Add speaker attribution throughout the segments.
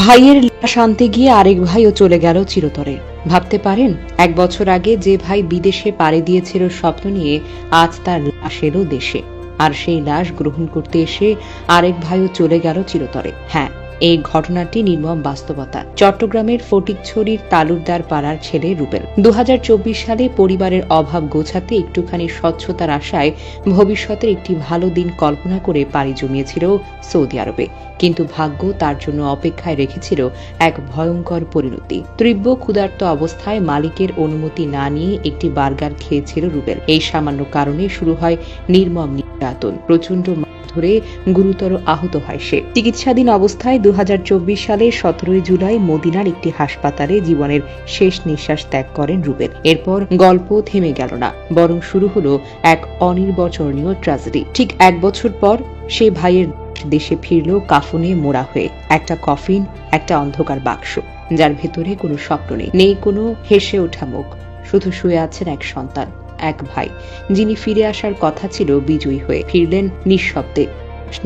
Speaker 1: ভাইয়ের লাশ আনতে গিয়ে আরেক ভাইও চলে গেল চিরতরে। ভাবতে পারেন, 1 বছর আগে যে ভাই বিদেশে পাড়ি দিয়েছিল স্বপ্ন নিয়ে, আজ তার লাশ এলো দেশে। আর সেই লাশ গ্রহণ করতে এসে আরেক ভাইও চলে গেল চিরতরে। হ্যাঁ, এই ঘটনাটি নির্মম বাস্তবতা। চট্টগ্রামের ফটিকছড়ির তালুকদার পাড়ার ছেলে রুবেল 2024 সালে পরিবারের অভাব গোছাতে একটুখানি স্বচ্ছতার আশায় ভবিষ্যতের একটি ভালো দিন কল্পনা করে পাড়ি জমিয়েছিল সৌদি আরবে। কিন্তু ভাগ্য তার জন্য অপেক্ষায় রেখেছিল এক ভয়ঙ্কর পরিণতি। তীব্র ক্ষুধার্ত অবস্থায় মালিকের অনুমতি না নিয়ে একটি বার্গার খেয়েছিল রুবেল। এই সামান্য কারণে শুরু হয় নির্মম নির্যাতন। প্রচন্ড ধরে গুরুতর আহত হয় সে। চিকিৎসাধীন অবস্থায় 2024 সালের 17 জুলাই মদিনার একটি হাসপাতালে জীবনের শেষ নিঃশ্বাস ত্যাগ করেন রুবেল। এরপর গল্প থেমে গেল না, বরং শুরু হলো এক অনির্বচনীয় ট্র্যাজেডি। ঠিক 1 বছর পর সে ভাইয়ের দেশে ফিরল কাফনে মোড়া হয়ে। একটা কফিন, একটা অন্ধকার বাক্স, যার ভেতরে কোনো স্বপ্ন নেই, নেই কোনো হেসে ওঠা মুখ। শুধু শুয়ে আছেন এক সন্তান, এক ভাই, যিনি ফিরে আসার কথা ছিল বিজয়ী হয়ে। ফিরলেন নিঃশব্দে।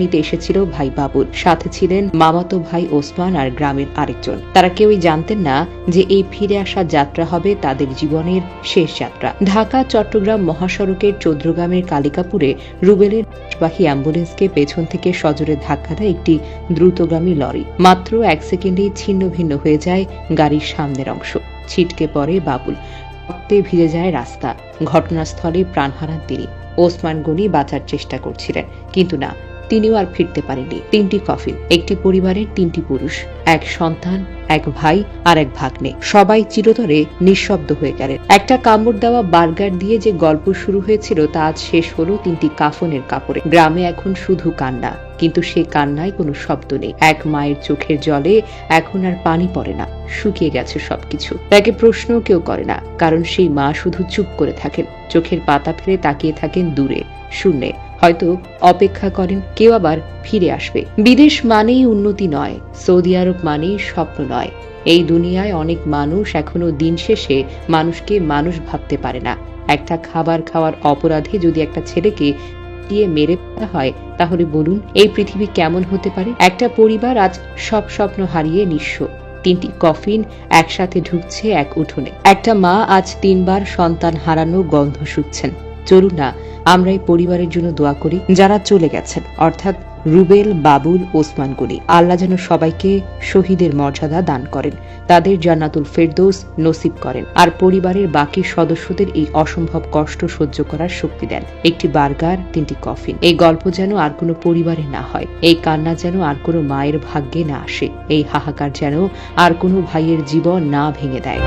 Speaker 1: নিতে এসেছিল ভাই বাবুল, সাথে ছিলেন মামাতো ভাই ওসমান আর গ্রামের আরেকজন। তারা কেউই জানতেন না যে এই ফিরে আসা যাত্রা হবে তাদের জীবনের শেষ যাত্রা। ঢাকা চট্টগ্রাম মহাসড়কের চৌদ্রগ্রামের কালিকাপুরে রুবেলের বাহী অ্যাম্বুলেন্সকে পেছন থেকে সজোরে ধাক্কা দেয় একটি দ্রুতগামী লরি। মাত্র 1 সেকেন্ডেই ছিন্ন ভিন্ন হয়ে যায় গাড়ির সামনের অংশ। ছিটকে পড়ে বাবুল, রক্তে ভিজে যায় রাস্তা। ঘটনাস্থলে প্রাণ হারান তিনি। ওসমান গনি বাঁচার চেষ্টা করছিলেন, কিন্তু না, তিনিও আর ফিরতে পারেননি। 3টি কফিন, একটি পরিবারের 3টি পুরুষ, এক সন্তান, এক ভাই আর এক ভাগ্নে, সবাই চিরতরে নিঃশব্দ হয়ে গেলেন। একটা কামড় দেওয়া বার্গার দিয়ে যে গল্প শুরু হয়েছিল তা আজ শেষ হলো 3টি কাফনের কাপড়ে। গ্রামে এখন শুধু কান্না, কিন্তু সে কান্নায় কোনো শব্দ নেই। এক মায়ের চোখের জলে এখন আর পানি পড়ে না, শুকিয়ে গেছে সবকিছু। তাকে প্রশ্ন কেউ করে না, কারণ সেই মা শুধু চুপ করে থাকেন, চোখের পাতা ফেলে তাকিয়ে থাকেন দূরে, শূন্যে। হয়তো অপেক্ষা করেন কেউ আবার ফিরে আসবে। বিদেশ মানেই উন্নতি নয়, সৌদি আরব মানেই স্বপ্ন নয়। এই দুনিয়ায় অনেক মানুষ এখনো দিন শেষে মানুষকে মানুষ ভাবতে পারে না। একটা খাবার খাওয়ার অপরাধে যদি একটা ছেলেকে দিয়ে মেরে ফেলা হয়, তাহলে বলুন এই পৃথিবী কেমন হতে পারে? একটা পরিবার আজ সব স্বপ্ন হারিয়ে নিঃস্ব। 3টি কফিন একসাথে ঢুকছে এক উঠোনে। একটা মা আজ 3 বার সন্তান হারানো গন্ধ শুকছেন। চলুন না আমরা এই পরিবারের জন্য দোয়া করি, যারা চলে গেছেন, অর্থাৎ রুবেল, বাবুল, ওসমান গনি। আল্লাহ যেন সবাইকে শহীদের মর্যাদা দান করেন, তাদের জান্নাতুল ফেরদৌস নসিব করেন, আর পরিবারের বাকি সদস্যদের এই অসম্ভব কষ্ট সহ্য করার শক্তি দেন। একটি বার্গার, 3টি কফিন। এই গল্প যেন আর কোনো পরিবারে না হয়, এই কান্না যেন আর কোনো মায়ের ভাগ্যে না আসে, এই হাহাকার যেন আর কোনো ভাইয়ের জীবন না ভেঙে দেয়।